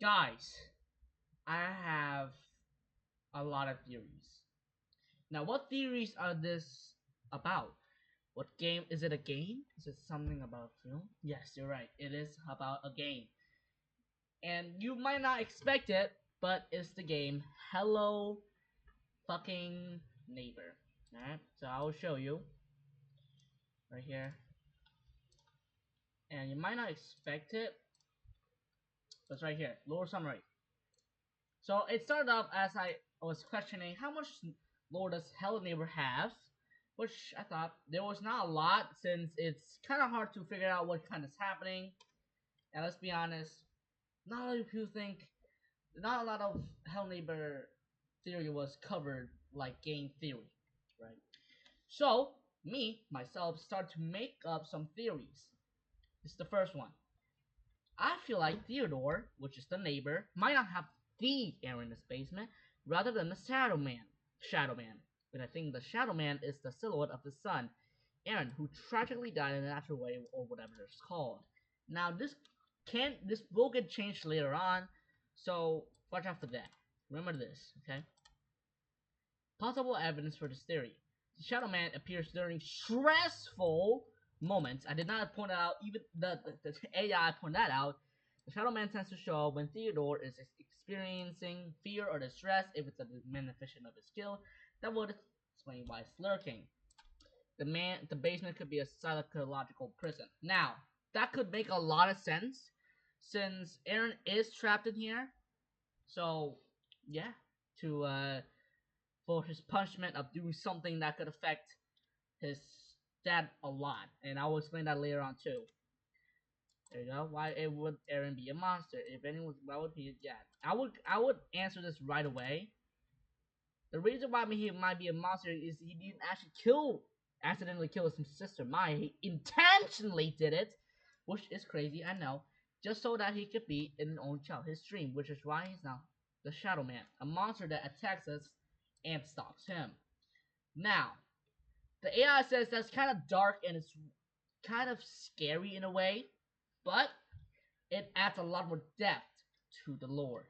Guys, I have a lot of theories. Now, what theories are this about? What game? Is it a game? Is it something about film? Yes, you're right. It is about a game. And you might not expect it, but it's the game Hello Fucking Neighbor. Alright, so I will show you right here. And you might not expect it, but it's right here. Lore summary. So it started off as I was questioning how much lore does Hello Neighbor have, which I thought there was not a lot since it's kind of hard to figure out what kind is happening. And let's be honest, not a lot of people think, not a lot of Hello Neighbor theory was covered like game theory, right? So me myself started to make up some theories. This is the first one. I feel like Theodore, which is the neighbor, might not have the Aaron in his basement, rather than the Shadow Man. Shadow Man. But I think the Shadow Man is the silhouette of the son, Aaron, who tragically died in a natural way, or whatever it's called. Now this will get changed later on, so watch out for that. Remember this, okay? Possible evidence for this theory. The Shadow Man appears during stressful moments. I did not point out, even the AI pointed that out. The Shadow Man tends to show when Theodore is experiencing fear or distress. If it's a manifestation of his skill, that would explain why it's lurking. The basement could be a psychological prison. Now, that could make a lot of sense since Aaron is trapped in here. So, yeah, to for his punishment of doing something that could affect his dad a lot, and I will explain that later on too. There you go. Why it would Aaron be a monster? If anyone, why would he? Yeah, I would answer this right away. The reason why he might be a monster is he didn't actually accidentally kill his sister Maya. He intentionally did it, which is crazy, I know, just so that he could be in his own child, his dream, which is why he's now the Shadow Man, a monster that attacks us and stalks him. Now, the AI says that's kind of dark and it's kind of scary in a way, but it adds a lot more depth to the lore.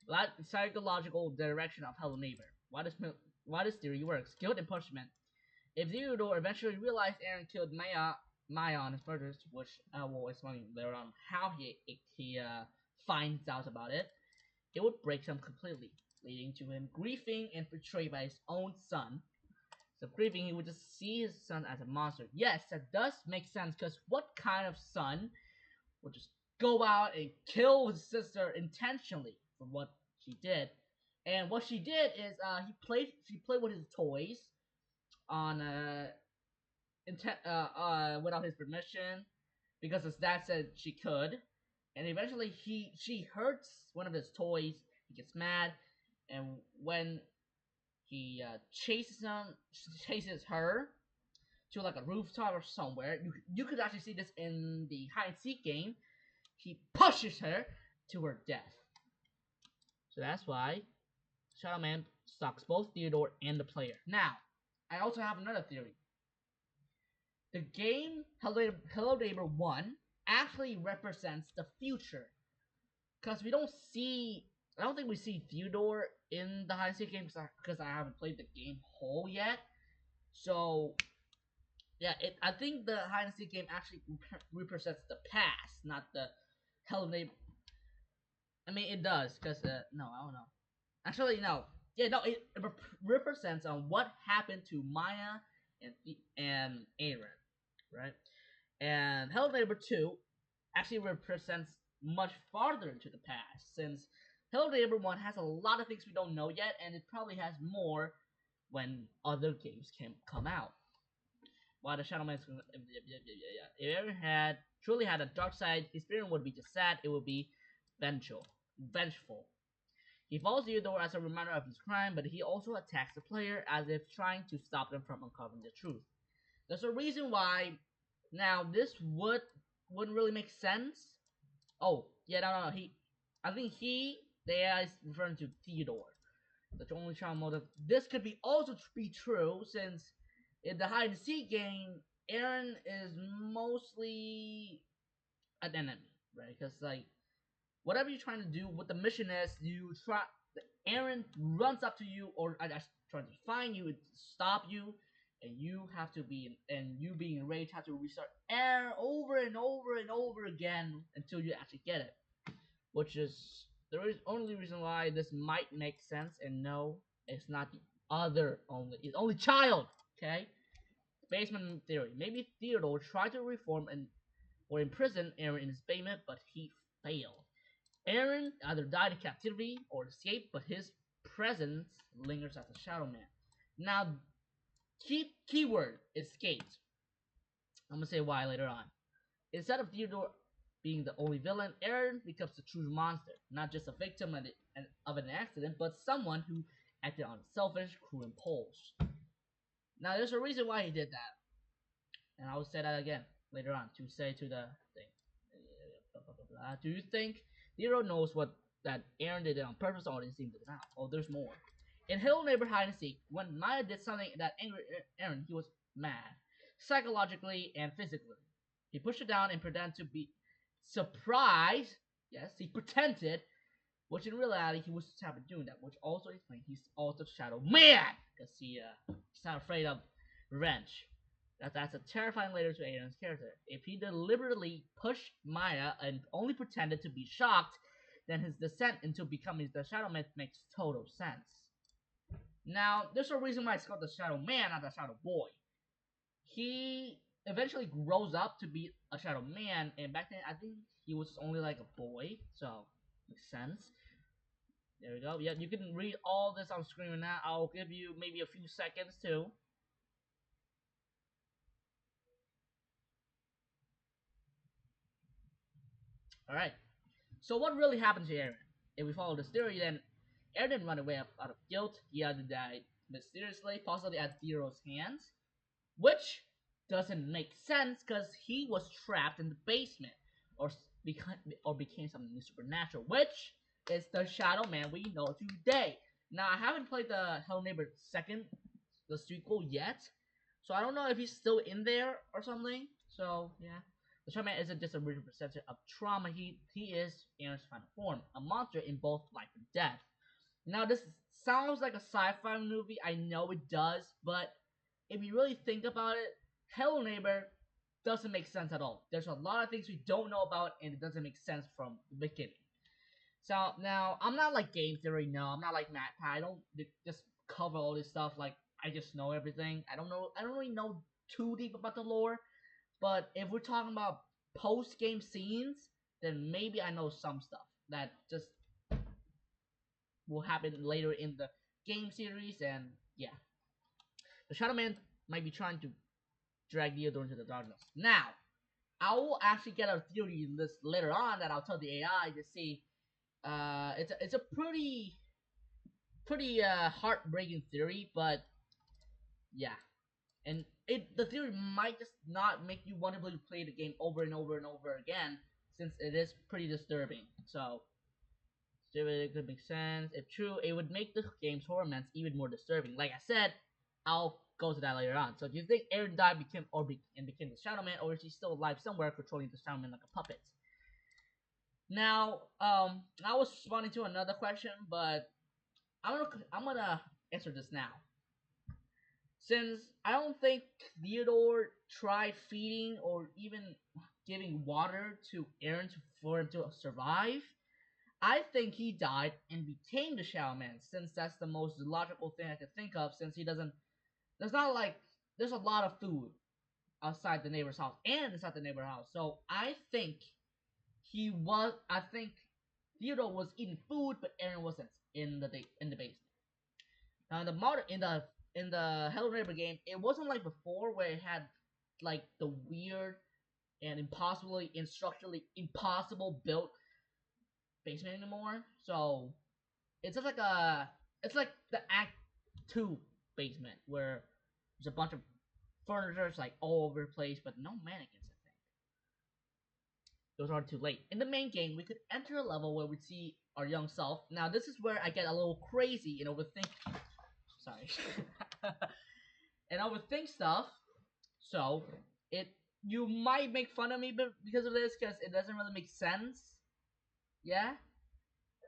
Like psychological direction of Hello Neighbor. Why this theory works. Guilt and punishment. If Theodore eventually realized Aaron killed Maya on his murders, which I will explain later on how he finds out about it, it would break him completely, leading to him grieving and betrayed by his own son. So grieving, he would just see his son as a monster. Yes, that does make sense, because what kind of son would just go out and kill his sister intentionally for what she did? And what she did is she played with his toys on without his permission, because his dad said she could. And eventually she hurts one of his toys. He gets mad, and when he chases her to like a rooftop or somewhere. You could actually see this in the hide and seek game. He pushes her to her death. So that's why Shadow Man stalks both Theodore and the player. Now, I also have another theory. The game Hello Neighbor 1 actually represents the future. Because we don't see, I don't think we see Theodore in the hide and seek game because I haven't played the game whole yet. So yeah, I think the hide and seek game actually represents the past, not the Hello Neighbor. I mean, it does, cause no, I don't know. Actually, no. Yeah, no, it represents on what happened to Maya and Aaron, right? And Hello Neighbor 2 actually represents much farther into the past, since Hello Neighbor 1 has a lot of things we don't know yet, and it probably has more when other games can come out. While the Shadow Man, if Aaron had truly had a dark side, his spirit would be just sad. It would be vengeful. He follows Theodore as a reminder of his crime, but he also attacks the player as if trying to stop them from uncovering the truth. There's a reason why. Now this wouldn't really make sense. Oh yeah, no. I think the AI is referring to Theodore, the only child motive. This could be also be true since in the hide and seek game, Aaron is mostly an enemy, right? Because like whatever you're trying to do, what the mission is, you try. Eren runs up to you, or I trying to find you, stop you, and you have to be, and you being enraged have to restart Eren over and over and over again until you actually get it. Which is the only reason why this might make sense. And no, it's not the other only. It's only child. Okay. Basement theory. Maybe Theodore tried to reform and or imprison Eren in his basement, but he failed. Eren either died in captivity or escaped, but his presence lingers as a Shadow Man. Now, keyword escaped. I'm gonna say why later on. Instead of Theodore being the only villain, Eren becomes the true monster, not just a victim of an accident, but someone who acted on selfish, cruel impulse. Now, there's a reason why he did that, and I will say that again later on to say to the thing. Do you think Theodore knows what that Eren did it on purpose, or it seems it now? Oh, there's more. In Hello Neighbor Hide and Seek, when Maya did something that angered Eren, he was mad, psychologically and physically. He pushed her down and pretended to be surprised. Yes, he pretended, which in reality he was just happy doing that, which also explains he's also Shadow Man, because he's not afraid of revenge. That's a terrifying layer to Aiden's character. If he deliberately pushed Maya and only pretended to be shocked, then his descent into becoming the Shadow Man makes total sense. Now, there's a reason why it's called the Shadow Man, not the Shadow Boy. He eventually grows up to be a Shadow Man, and back then I think he was only like a boy, so makes sense. There we go. Yeah, you can read all this on screen now. I'll give you maybe a few seconds too. Alright. So what really happened to Eren? If we follow this theory, then Eren didn't run away out of guilt. He either died mysteriously, possibly at Thero's hands, which doesn't make sense because he was trapped in the basement, or became something supernatural, which is the Shadow Man we know today. Now I haven't played the Hell Neighbor second, the sequel yet, so I don't know if he's still in there or something. So yeah. The Shadow Man isn't just a representative of trauma, he is Eren's final form, a monster in both life and death. Now this sounds like a sci-fi movie, I know it does, but if you really think about it, Hello Neighbor doesn't make sense at all. There's a lot of things we don't know about, and it doesn't make sense from the beginning. So now, I'm not like game theory. No, I'm not like Matt. I don't just cover all this stuff like I just know everything. I don't know. I don't really know too deep about the lore. But if we're talking about post game scenes, then maybe I know some stuff that just will happen later in the game series. And yeah, the Shadow Man might be trying to drag Theodore into the darkness. Now, I will actually get a theory list later on that I'll tell the AI to see. It's a pretty heartbreaking theory, but yeah, and the theory might just not make you want to play the game over and over and over again, since it is pretty disturbing. So, it could make sense. If true, it would make the game's horror elements even more disturbing. Like I said, I'll go to that later on. So, do you think Eren died became the Shadow Man, or is he still alive somewhere controlling the Shadow Man like a puppet? Now, I was responding to another question, but I'm gonna answer this now. Since I don't think Theodore tried feeding or even giving water to Eren for him to survive, I think he died and became the Shadow Man, since that's the most logical thing I could think of, since he doesn't. There's not like. There's a lot of food outside the neighbor's house and inside the neighbor's house. So I think I think Theodore was eating food, but Eren wasn't in the basement. Now in the Hello Neighbor game, it wasn't like before where it had like the weird and structurally impossible built basement anymore. So it's just like it's like the Act 2 basement where there's a bunch of furniture like all over the place, but no mannequins. I think those are too late. In the main game, we could enter a level where we see our young self. Now this is where I get a little crazy and overthink. Sorry. And overthink stuff. So you might make fun of me because of this, because it doesn't really make sense. Yeah.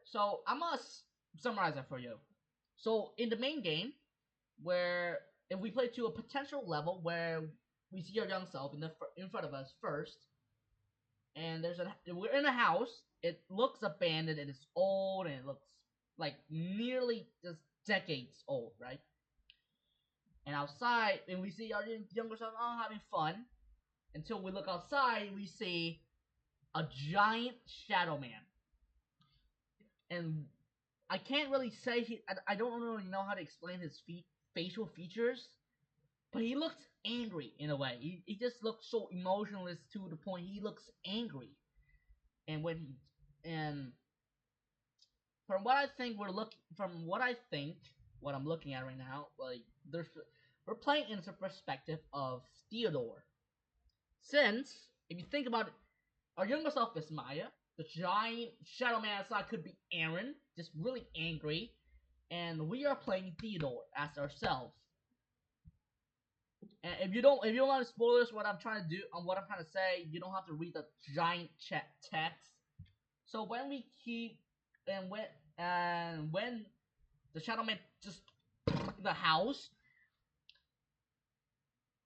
So I must summarize that for you. So in the main game, where if we play to a potential level where we see our young self in front of us first, and we're in a house. It looks abandoned and it's old and it looks like nearly just decades old, right? And outside, and we see our younger self having fun. Until we look outside, we see a giant shadow man, and I can't really say I don't really know how to explain his facial features, but he looks angry in a way. He just looks so emotionless to the point he looks angry. And when he and from what I think what I'm looking at right now, like we're playing in the perspective of Theodore. Since if you think about it, our younger self is Maya, the giant shadow man outside could be Aaron, just really angry, and we are playing Theodore as ourselves. And if you don't want to spoilers what I'm trying to do on what I'm trying to say, you don't have to read the giant text. So when we keep when the Shadow Man just the house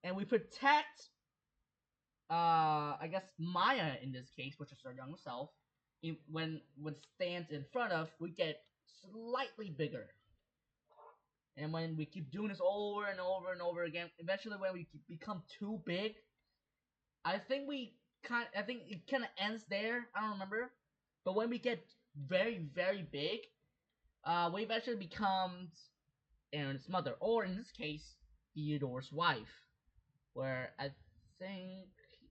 and we protect I guess Maya in this case, which is our young self, when stands in front of, we get slightly bigger. And when we keep doing this over and over and over again, eventually when we become too big, I think it kind of ends there. I don't remember, but when we get very very big, we eventually becomes Aaron's mother, or in this case, Theodore's wife. Where I think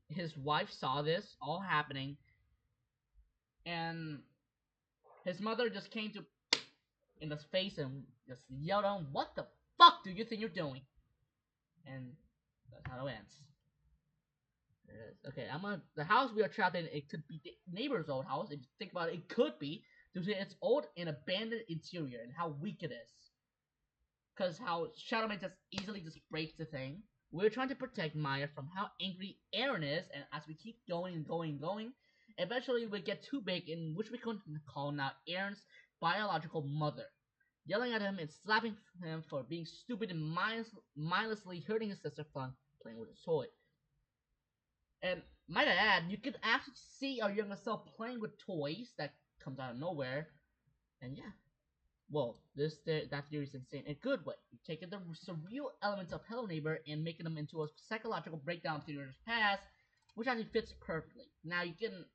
his wife saw this all happening, and his mother just came to in his face and just yelled at him, "What the fuck do you think you're doing?" And that's how it ends. There it is. Okay, the house we are trapped in. It could be the neighbor's old house. If you think about it, it could be due to its old and abandoned interior and how weak it is. Because how Shadow Man just easily just breaks the thing. We're trying to protect Maya from how angry Aaron is, and as we keep going and going and going, eventually we get too big, in which we can call now Aaron's biological mother, yelling at him and slapping him for being stupid and mindlessly hurting his sister from playing with a toy. And might I add, you can actually see our younger self playing with toys that comes out of nowhere, and yeah, well, that theory is insane in a good way. You're taking the surreal elements of Hello Neighbor and making them into a psychological breakdown of Theodore's past, which actually fits perfectly. Now you can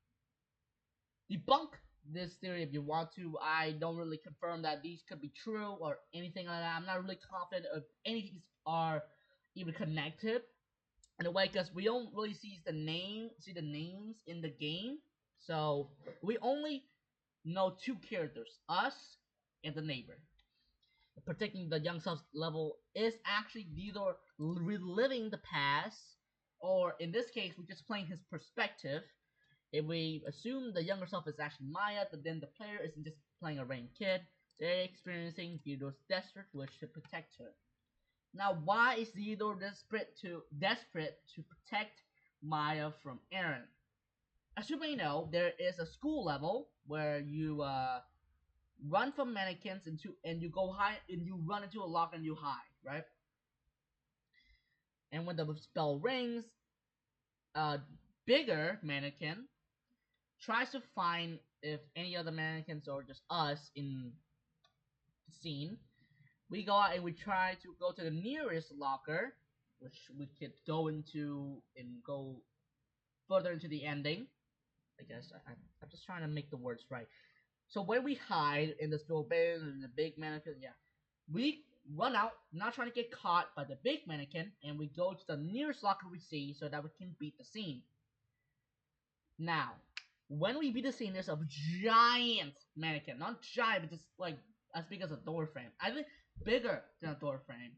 debunk this theory if you want to. I don't really confirm that these could be true or anything like that. I'm not really confident if any of these are even connected in a way because we don't really see the names in the game. So we only know two characters, us and the neighbor. Protecting the young self's level is actually either reliving the past, or in this case, we're just playing his perspective. If we assume the younger self is actually Maya, but then the player isn't just playing a Rain kid, they're experiencing Theodore's desperate wish to protect her. Now, why is Theodore desperate to protect Maya from Aaron? As you may know, there is a school level where you run from mannequins and you go high and you run into a lock and you hide, right? And when the spell rings, a bigger mannequin tries to find if any other mannequins or just us in the scene. We go out and we try to go to the nearest locker, which we could go into and go further into the ending. I guess I'm just trying to make the words right. So when we hide in the store bin and the big mannequin, yeah, we run out, not trying to get caught by the big mannequin, and we go to the nearest locker we see so that we can beat the scene. Now, when we beat the scene, there's a giant mannequin, not giant, but just like as big as a door frame. I think bigger than a door frame.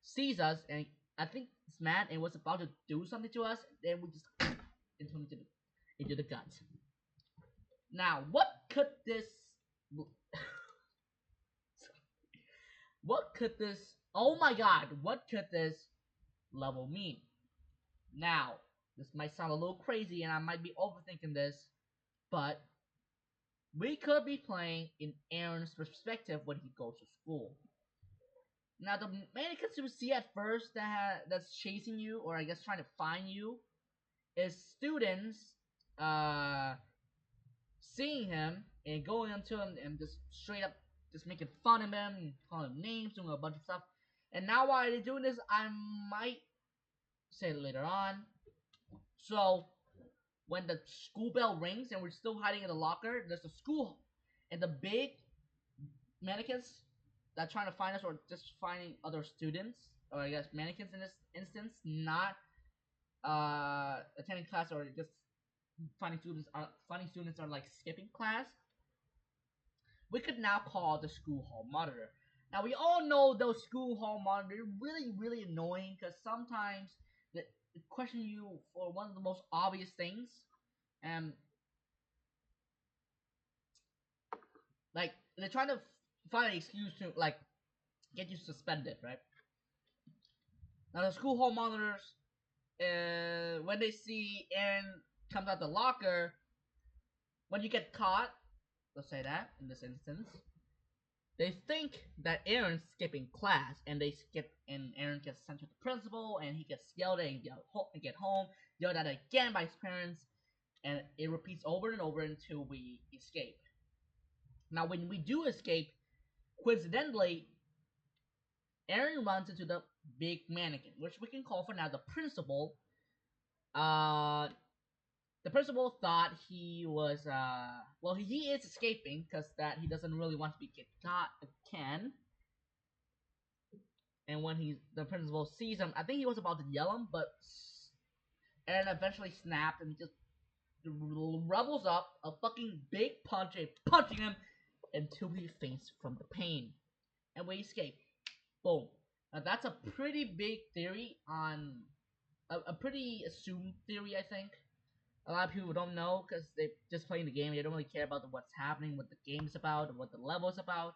Sees us, and I think it's mad and was about to do something to us. Then we just into the gut. Now, what could this? Oh my God! What could this level mean? Now, this might sound a little crazy, and I might be overthinking this, but we could be playing in Aaron's perspective when he goes to school. Now, the mannequins you see at first that's chasing you, or I guess trying to find you, is students uh, seeing him and going up to him and just straight up just making fun of him, and calling him names, doing a bunch of stuff. And now while they're doing this, I might say it later on. So when the school bell rings and we're still hiding in the locker, there's a school and the big mannequins that trying to find us or just finding other students, or I guess mannequins in this instance, not attending class or just finding students are like skipping class. We could now call the school hall monitor. Now we all know those school hall monitors are really annoying because sometimes they question you for one of the most obvious things, and like they're trying to find an excuse to like get you suspended, right? Now the school hall monitors, when they see Aaron comes out the locker, when you get caught, let's say that in this instance, they think that Aaron's skipping class, and they skip, and Aaron gets sent to the principal, and he gets yelled at and get home, yelled at again by his parents, and it repeats over and over until we escape. Now, when we do escape, coincidentally, Aaron runs into the big mannequin, which we can call for now the principal. Uh, the principal thought he was well, he is escaping because that he doesn't really want to be get caught again. And when the principal sees him, I think he was about to yell him, but Aaron eventually snapped and just rebels up a fucking big punch, punching him until he faints from the pain, and we escape. Boom. Now that's a pretty big theory on a pretty assumed theory, I think. A lot of people don't know because they just playing the game. They don't really care about what's happening, what the game's about, or what the level's about,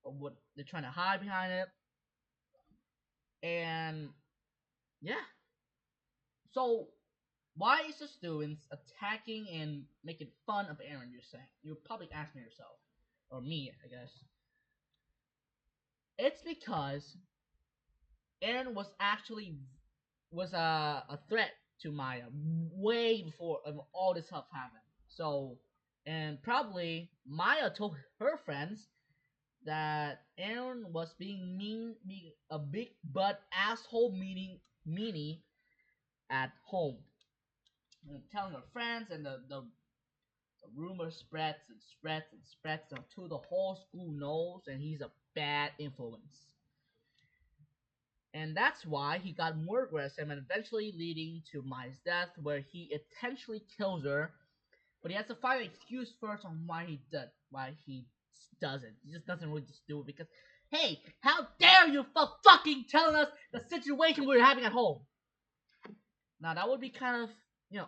or what they're trying to hide behind it. And yeah, so why is the students attacking and making fun of Aaron? You're saying you're probably asking yourself, or me, I guess. It's because Aaron was actually a threat to Maya way before all this stuff happened. So, and probably Maya told her friends that Aaron was being mean, being a big butt asshole meanie at home, and telling her friends, and the rumor spreads until the whole school knows, and he's a bad influence. And that's why he got more aggressive and eventually leading to Maya's death, where he intentionally kills her. But he has to find an excuse first on why he does it. He just doesn't really just do it because, hey, how dare you for fucking telling us the situation we were having at home? Now that would be kind of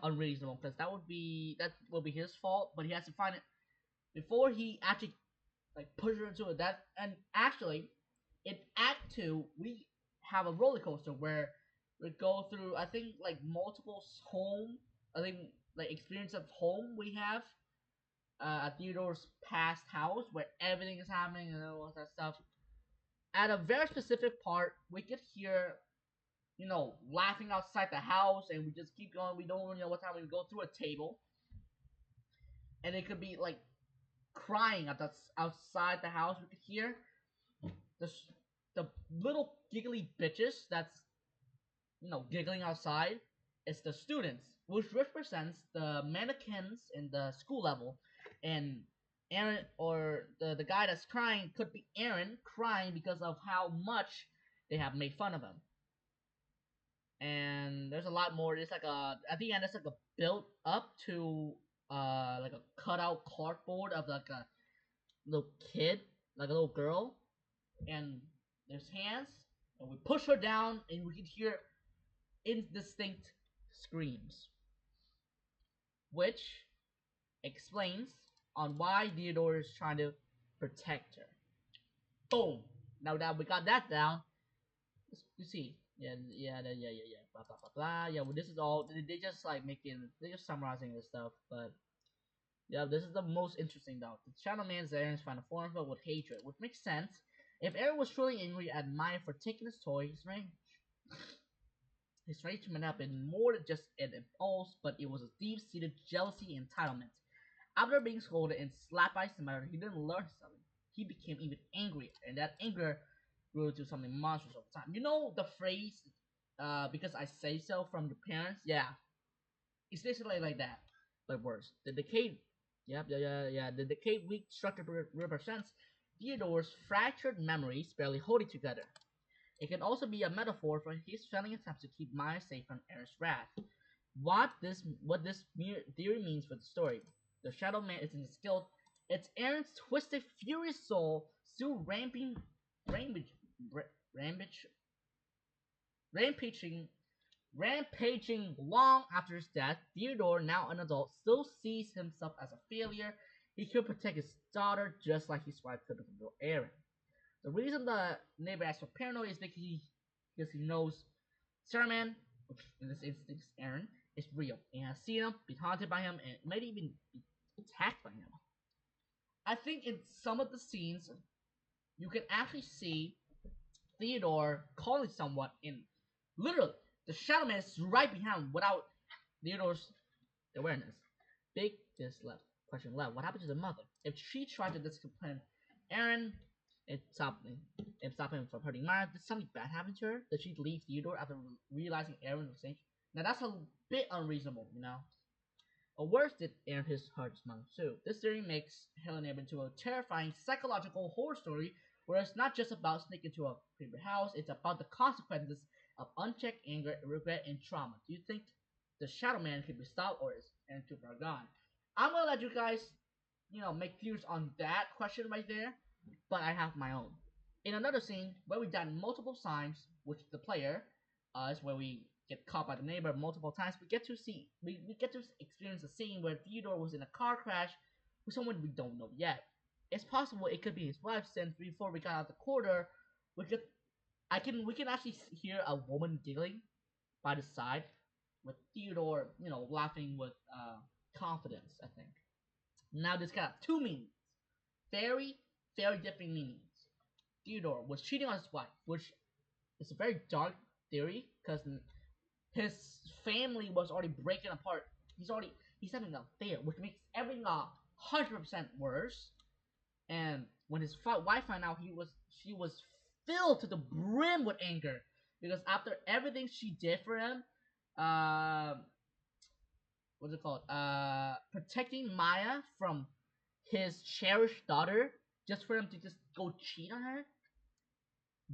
unreasonable because that would be his fault. But he has to find it before he actually like push her into a death. And actually, in Act 2, we have a roller coaster where we go through, I think, like multiple home. I think like experience of home we have at Theodore's past house where everything is happening and all that stuff. At a very specific part, we could hear laughing outside the house, and we just keep going. We don't really know what time we go through a table, and it could be like crying at the outside the house. We could hear the the little giggly bitches that's giggling outside. It's the students, which represents the mannequins in the school level, and Aaron or the guy that's crying could be Aaron crying because of how much they have made fun of him. And there's a lot more. It's like at the end, it's like a build up to like a cutout cardboard of like a little kid, like a little girl, and there's hands, and we push her down, and we can hear indistinct screams, which explains on why Theodore is trying to protect her. Boom! Now that we got that down, you see, blah blah blah blah. Yeah, well, this is all they just like they're just summarizing this stuff, but Yeah, this is the most interesting though. The Shadow Man's Aaron's find a form filled with hatred, which makes sense. If Aaron was truly angry at Maya for taking his toy, his rage meant up in more than just an impulse, but it was a deep-seated jealousy and entitlement. After being scolded and slapped by Samara, he didn't learn something. He became even angrier, and that anger grew to something monstrous over time. You know the phrase, because I say so from your parents? Yeah, it's basically like that, but worse. The decayed, yep, yeah. The decayed weak structure represents Theodore's fractured memories barely holding together. It can also be a metaphor for his failing attempts to keep Maya safe from Aaron's wrath. What this theory means for the story. The Shadow Man isn't his guilt, it's Aaron's twisted, furious soul still rampage, rampage, rampaging Rampaging long after his death, Theodore, now an adult, still sees himself as a failure. He could protect his daughter just like his wife could control Aaron. The reason the neighbor asks for paranoia is because he knows Starman, which in this instance Aaron, is real and has seen him, been haunted by him, and might even be attacked by him. I think in some of the scenes, you can actually see Theodore calling someone in literally the Shadow Man is right behind him without Theodore's awareness. Big this left. Question left. What happened to the mother? If she tried to discipline Aaron and stop him from hurting Mara, did something bad happen to her? Did she leave Theodore after realizing Aaron was safe? Now that's a bit unreasonable, you know. Or worse, did Aaron hurt his mother too? This theory makes Helen Abel into a terrifying psychological horror story where it's not just about sneaking into a creepy house, it's about the consequences of unchecked anger, regret, and trauma. Do you think the Shadow Man can be stopped, or is Aaron too far gone? I'm gonna let you guys, make views on that question right there, but I have my own. In another scene where we done multiple signs, which the player is where we get caught by the neighbor multiple times, we get to experience a scene where Theodore was in a car crash with someone we don't know yet. It's possible it could be his wife, since before we got out the corridor, we could we can actually hear a woman giggling by the side, with Theodore, laughing with confidence. I think. Now this got two meanings, very, very different meanings. Theodore was cheating on his wife, which is a very dark theory because his family was already breaking apart. He's having an affair, which makes everything 100% worse. And when his wife found out, she was filled to the brim with anger because after everything she did for him, uh, what's it called? Protecting Maya from his cherished daughter, just for him to just go cheat on her.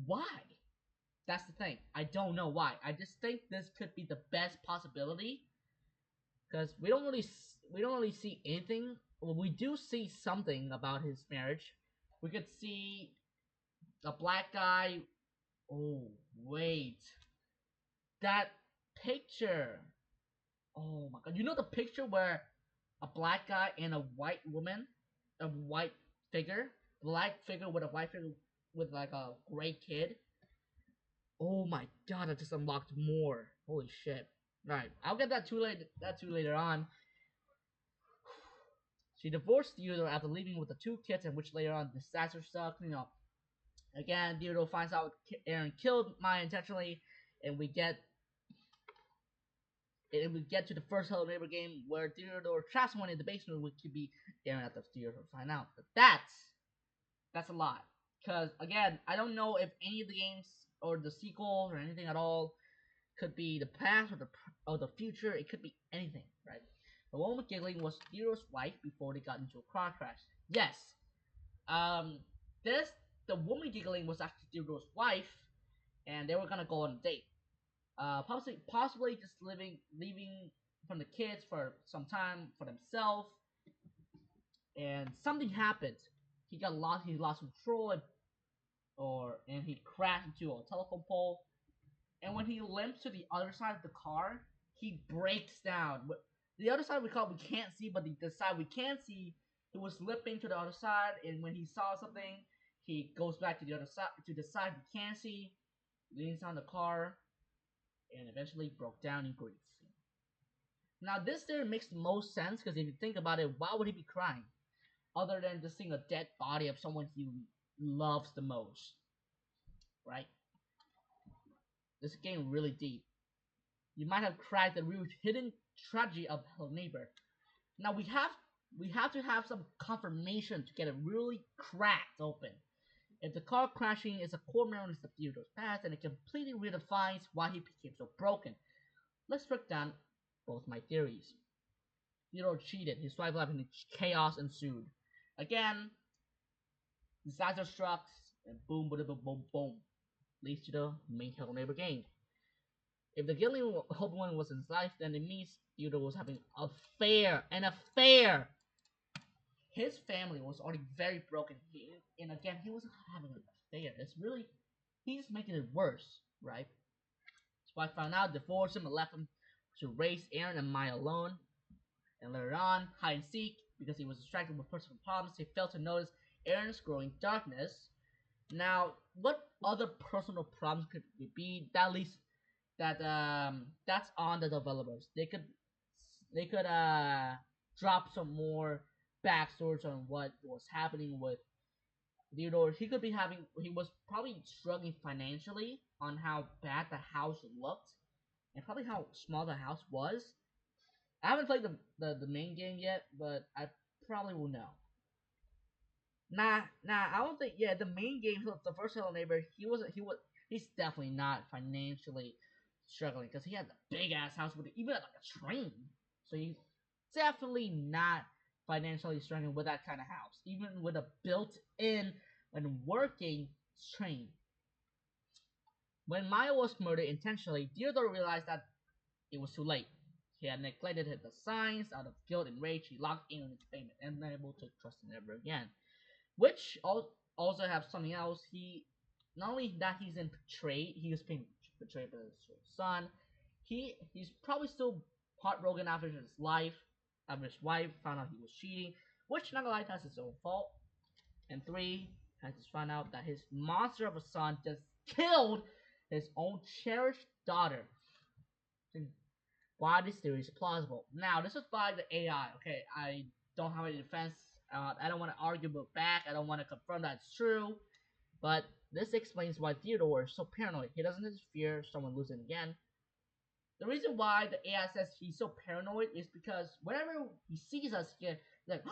Why? That's the thing. I don't know why. I just think this could be the best possibility because we don't really see anything. Well, we do see something about his marriage. We could see a black guy. Oh wait, that picture. Oh my god, you know the picture where a black guy and a white woman, a white figure, black figure with a white figure with like a gray kid. Oh my god, I just unlocked more. Holy shit. Right, I'll get that too later on. She divorced Theodore after leaving with the two kids, and which later on disaster stuff. Again, Theodore finds out Aaron killed Maya intentionally, and we get to the first Hello Neighbor game where Theodore traps someone in the basement, which could be Aaron after Theodore find out. But that's a lot. Because again, I don't know if any of the games or the sequels or anything at all could be the past or the future. It could be anything, right? The woman with giggling was Theodore's wife before they got into a car crash. Yes. Um. This the woman giggling was actually Theodore's wife, and they were gonna go on a date. Possibly just leaving from the kids for some time for themselves, and something happened. He lost control, and he crashed into a telephone pole. And when he limps to the other side of the car, he breaks down. The other side we can't see, but the side we can see, he was limping to the other side, and when he saw something, he goes back to the other side, to the side we can see, leans on the car, and eventually broke down in grief. Now this theory makes the most sense because if you think about it, why would he be crying? Other than just seeing a dead body of someone he loves the most, right? This is getting really deep. You might have cracked the real hidden tragedy of her neighbor. Now we have to have some confirmation to get it really cracked open. If the car crashing is a core memory of Theodore's past, and it completely redefines why he became so broken. Let's break down both my theories. Theodore cheated, his wife left, and chaos ensued. Again, disaster struck, and boom, boom, boom, boom, boom, leads to the main Hello Neighbor game. If the guilty one was in his life, then it means Theodore was having an affair. His family was already very broken. And again, he wasn't having an affair. It's really, he's making it worse, right? His wife found out, divorced him, and left him to raise Aaron and Maya alone. And later on, hide and seek, because he was distracted with personal problems, he failed to notice Aaron's growing darkness. Now, what other personal problems could it be? That least that's on the developers. They could drop some more backstories on what was happening with Theodore. He was probably struggling financially on how bad the house looked and probably how small the house was. I haven't played the main game yet, but I probably will know. I don't think. Yeah, the main game, the first Hello Neighbor, he's definitely not financially struggling because he has a big ass house with even like a train. So he's definitely not financially struggling with that kind of house, even with a built-in and working train. When Maya was murdered intentionally, Theodore realized that it was too late. He had neglected the signs. Out of guilt and rage, he locked in on his payment, unable to trust him ever again. Which also have something else. He not only that he's in betrayed, he was being betrayed by his son. He's probably still heartbroken after his life, after his wife found out he was cheating, which not gonna lie, that's his own fault. And three, has just found out that his monster of a son just killed his own cherished daughter. Why this theory is plausible. Now, this is by the AI. Okay, I don't have any defense. I don't want to argue back. I don't want to confirm that it's true. But this explains why Theodore is so paranoid. He doesn't just fear someone losing again. The reason why the AI says he's so paranoid is because whenever he sees us, he's like,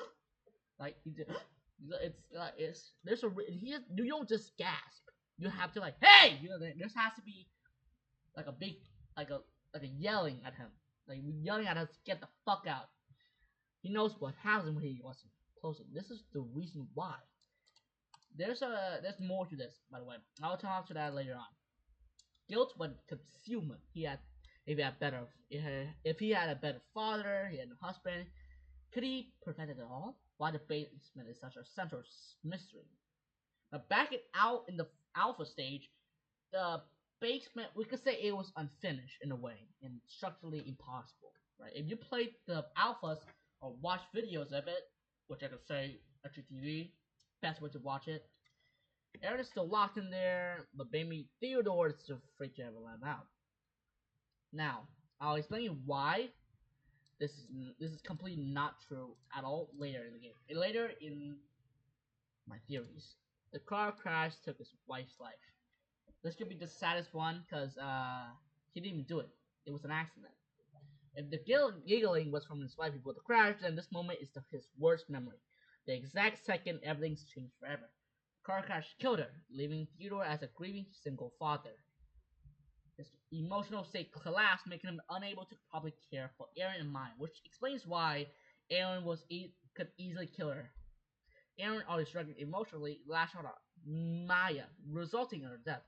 like he just, it's there's a you don't just gasp. You have to like, hey, there has to be like a big like a yelling at him, like yelling at us, get the fuck out. He knows what happens when he wants to close it. This is the reason why. There's more to this, by the way. I'll talk to that later on. Guilt but concealment. If he had a better father, he had a husband, could he prevent it all? Why the basement is such a central mystery. Now back it out in the alpha stage, the basement we could say it was unfinished in a way and structurally impossible. Right? If you played the alphas or watched videos of it, which I could say HGTV, best way to watch it. Aaron is still locked in there, but baby Theodore is still free to ever let him out. Now, I'll explain you why this is completely not true at all later in the game. Later in my theories. The car crash took his wife's life. This could be the saddest one because he didn't even do it. It was an accident. If the giggling was from his wife before the crash, then this moment is his worst memory. The exact second everything's changed forever. The car crash killed her, leaving Theodore as a grieving single father. His emotional state collapsed, making him unable to properly care for Aaron and Maya, which explains why Aaron could easily kill her. Aaron, already struggling emotionally, lashed out at Maya, resulting in her death.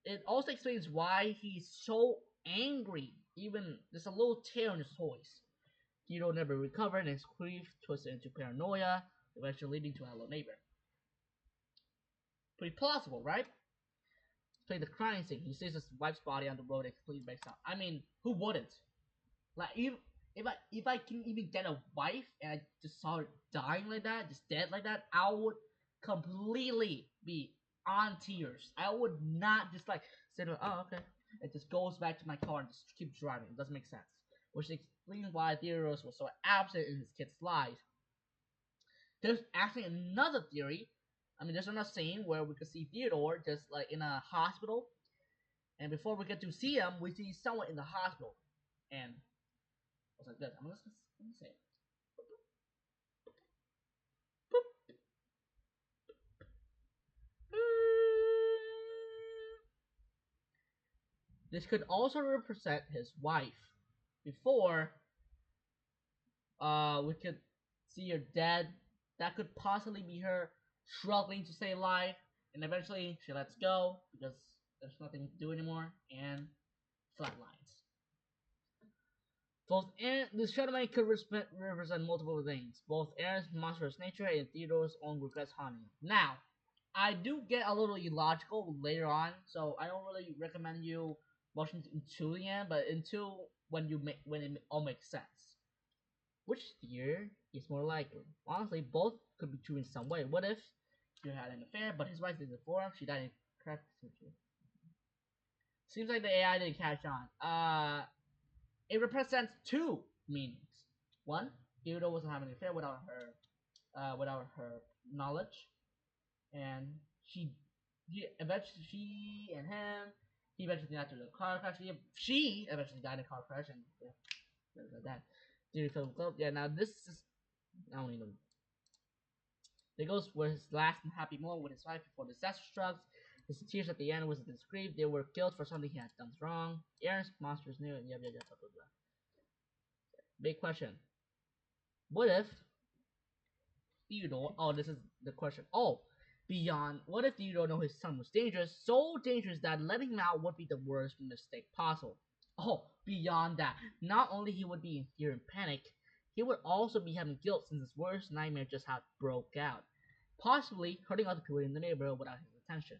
It also explains why he's so angry, even there's a little tear in his voice. Theodore never recovered, and his grief twisted into paranoia, eventually leading to a Hello Neighbor. Pretty plausible, right? Play the crying scene. He sees his wife's body on the road and completely breaks down. I mean, who wouldn't? Like, if I can even get a wife and I just saw her dying like that, just dead like that, I would completely be on tears. I would not just like sit there, oh okay. It just goes back to my car and just keep driving. It doesn't make sense. explains why Theodorus was so absent in his kid's life. There's actually another theory. I mean, there's another scene where we could see Theodore just like in a hospital, and before we get to see him, we see someone in the hospital, and it's like this. I'm gonna say it. This could also represent his wife. Before, we could see her dead. That could possibly be her struggling to stay alive, and eventually she lets go because there's nothing to do anymore, and flatlines. Both Aaron, the Shadowman could represent multiple things, both Aaron's monstrous nature and Theodore's own regrets haunting him. Now, I do get a little illogical later on, so I don't really recommend you watching until the end, but until when it all makes sense. Which theory is more likely? Honestly, both could be true in some way. What if you had an affair, but his wife didn't inform him, she died in correct surgery? Seems like the AI didn't catch on. It represents two meanings. One, Theodore wasn't having an affair without her knowledge, and she and him, he eventually got to the car crash. She eventually died in a car crash, and yeah, like that. Theory filled with yeah. Now this is I don't even. There goes where his last happy moment with his wife before disaster struck. His tears at the end was his grief. They were killed for something he had done wrong. Aaron's monsters knew, and blah blah blah. Big question. What if Theodore? Oh, this is the question. Oh, beyond. What if Theodore know his son was dangerous? So dangerous that letting him out would be the worst mistake possible. Oh, beyond that. Not only he would be in fear and panic, he would also be having guilt since his worst nightmare just had broke out, possibly hurting other people in the neighborhood without his attention.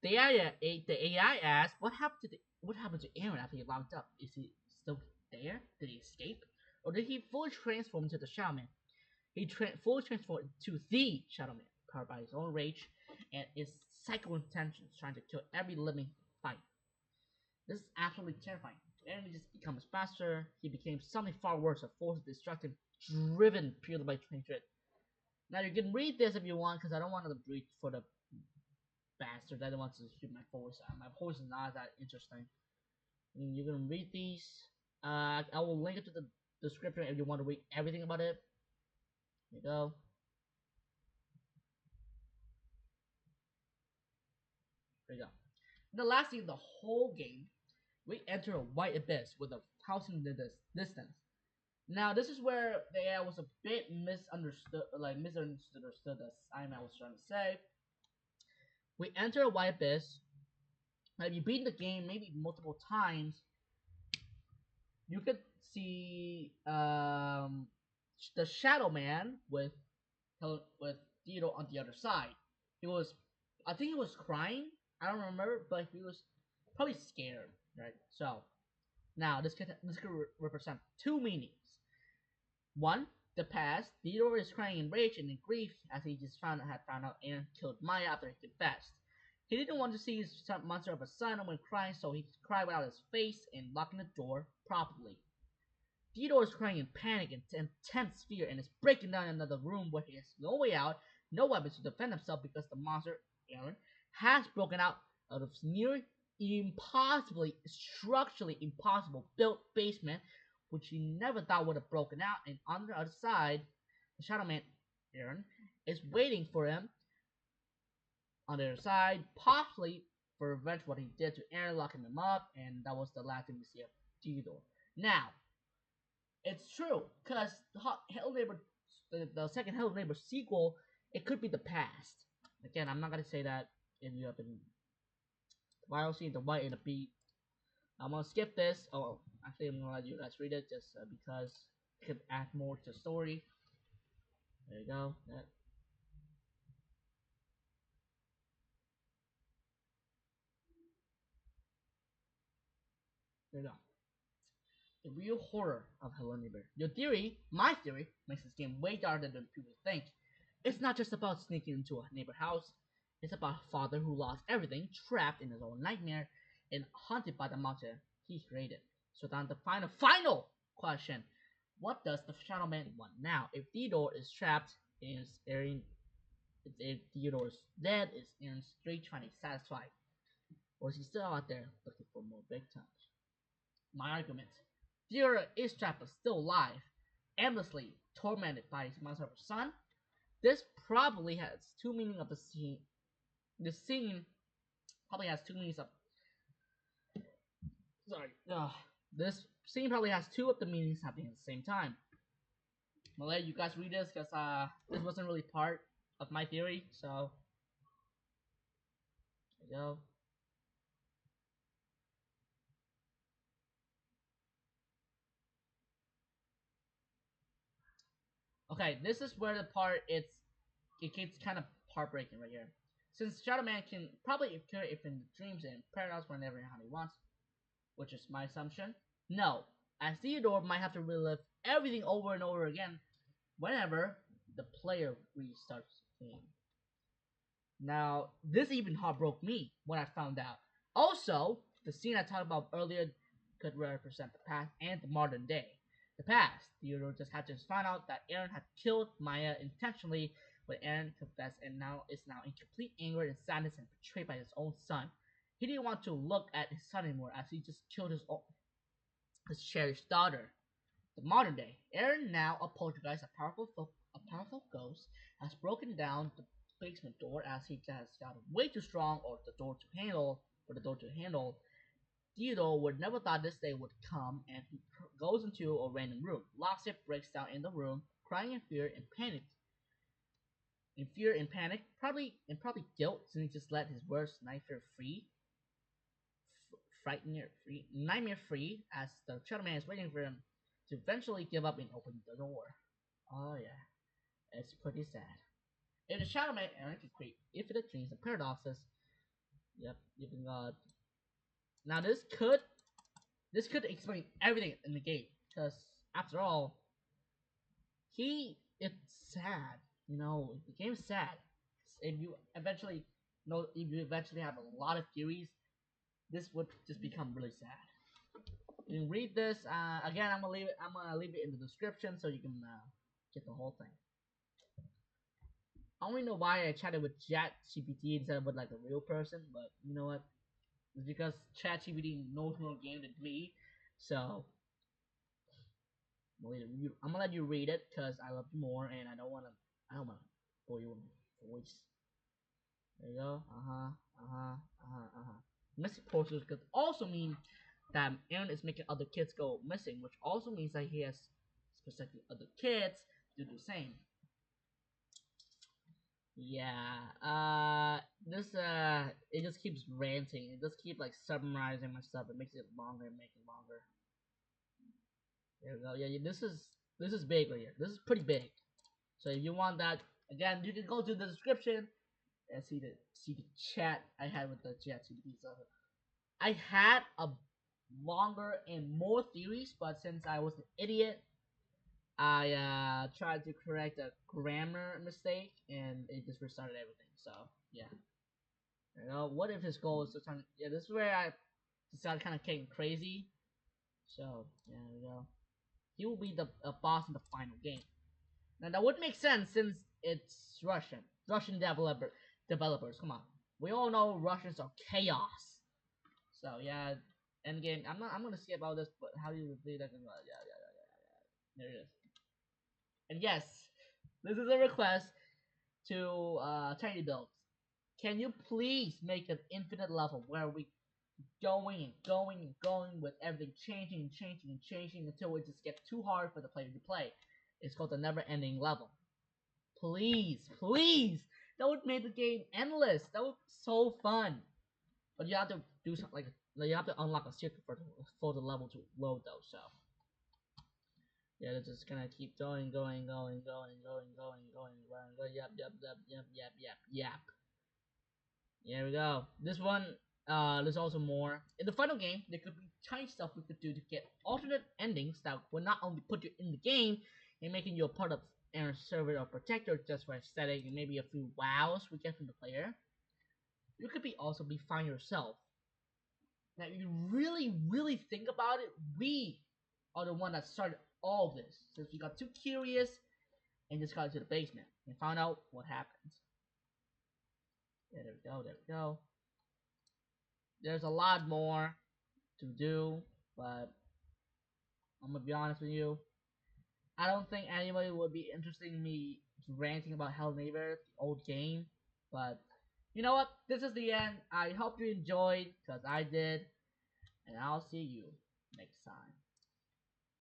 The AI asked, what happened to Aaron after he locked up? Is he still there? Did he escape? Or did he fully transform into the Shaman? He fully transformed into the Shadow Man, powered by his own rage and his psycho intentions, trying to kill every living fight. This is absolutely terrifying. Aaron just becomes faster. He became something far worse, a force of destruction, driven purely by hatred. Now you can read this if you want, because I don't want to read for the bastard. I don't want to hear my voice. My voice is not that interesting. And you can read these. I will link it to the description if you want to read everything about it. There you go. There you go. And the last thing of the whole game, we enter a white abyss with a thousand distance. Now this is where the AI was a bit misunderstood, as Simon was trying to say. We enter a white abyss. Now if you beat the game maybe multiple times, you could see the Shadow Man with Theodore on the other side. I think he was crying. I don't remember, but he was probably scared, right? So now this could represent two meanings. One, the past. Theodore is crying in rage and in grief as he just found out Aaron killed Maya after he confessed. He didn't want to see his monster of a son when crying, so he cried without his face and locking the door properly. Theodore is crying in panic and intense fear and is breaking down in another room where he has no way out, no weapons to defend himself because the monster, Aaron, has broken out of his near structurally impossible built basement, which he never thought would have broken out, and on the other side, the Shadow Man, Aaron, is waiting for him on the other side, possibly for revenge for what he did to Aaron, locking him up, and that was the last thing we see of Theodore. Now, it's true, because the second Hell Neighbor sequel, it could be the past. Again, I'm not gonna say that if you have been viral the white and the beat. I'm gonna skip this. Oh, actually, I'm gonna let you guys read it just because it could add more to the story. There you go. There you go. The real horror of Hello Neighbor. Your theory, my theory, makes this game way darker than people think. It's not just about sneaking into a neighbor house. It's about a father who lost everything, trapped in his own nightmare, and haunted by the monster he created. So down the final question. What does the Shadow Man want now? If Theodore is trapped, is Aaron if Theodore is dead, is Aaron straight trying to satisfy? Or is he still out there looking for more victims? My argument. Theodore is trapped but still alive, endlessly tormented by his monster son. This probably has two meanings of the scene. The scene probably has two meanings of. Sorry. This scene probably has two of the meanings happening at the same time. I'll let you guys read this because this wasn't really part of my theory. So there you go. Okay, this is where the part it gets kind of heartbreaking right here. Since Shadow Man can probably appear if in dreams and paradox whenever and how he wants, which is my assumption. No, as Theodore might have to relive everything over and over again whenever the player restarts the game. Now, this even heartbroke me when I found out. Also, the scene I talked about earlier could represent the past and the modern day. The past, Theodore just had to find out that Aaron had killed Maya intentionally, but Aaron confessed and now is now in complete anger and sadness and betrayed by his own son. He didn't want to look at his son anymore as he just killed his cherished daughter. The modern day, Aaron, now a poltergeist, a powerful ghost, has broken down the basement door as he has got way too strong or the door to handle for the door to handle. Theodore would never thought this day would come, and he goes into a random room. Locks it, breaks down in the room, crying in fear and panic. In fear and panic, probably guilt, since he just let his worst nightmare free, nightmare free, as the Shadow Man is waiting for him to eventually give up and open the door. Oh yeah, it's pretty sad. If the Shadow Man Aaron can create infinite dreams and paradoxes, yep, even God. Now this could explain everything in the game, because after all, it's sad. You know, the game's sad. If you eventually if you eventually have a lot of theories, this would just become really sad. You can read this again. I'm gonna leave it in the description so you can get the whole thing. I don't really know why I chatted with ChatGPT instead of with like a real person, but you know what? It's because ChatGPT knows more game than me, so I'm gonna let you read it because I love you more, and I don't wanna bore you with my voice. There you go. Missing posters could also mean that Aaron is making other kids go missing, which also means that he has specifically other kids do the same. Yeah, it just keeps ranting. It just keeps like summarizing my stuff. It makes it longer and make it longer. There we go. Yeah, this is big right here. This is pretty big. So if you want that, again, you can go to the description and see the chat I had with the chat. I had a longer and more theories, but since I was an idiot, I tried to correct a grammar mistake, and it just restarted everything. So yeah, you know, what if his goal is to turn? Yeah, this is where I decided kind of getting crazy. So yeah, there we go. He will be the boss in the final game. Now that would make sense since it's Russian developers. Come on, we all know Russians are chaos. So yeah, Endgame. I'm gonna see about this, but how do you replay that? Yeah. There it is. And yes, this is a request to Tiny Builds. Can you please make an infinite level where we going and going and going with everything changing and changing and changing until it just gets too hard for the player to play? It's called the never-ending level. Please, please, that would make the game endless. That would be so fun. But you have to do something like you have to unlock a secret for the level to load though. So yeah, they're just gonna keep going. Yep. Here we go. This one, there's also more. In the final game, there could be tiny stuff we could do to get alternate endings that would not only put you in the game and making you a part of Aaron's server or protector just for aesthetic and maybe a few wows we get from the player. You could also be fine yourself. Now, if you really think about it, we are the one that started all this. Since we got too curious and just got into the basement and found out what happened. Yeah, there we go, there we go. There's a lot more to do, but I'm gonna be honest with you. I don't think anybody would be interested in me ranting about Hell Neighbor, the old game. But you know what? This is the end. I hope you enjoyed, because I did. And I'll see you next time.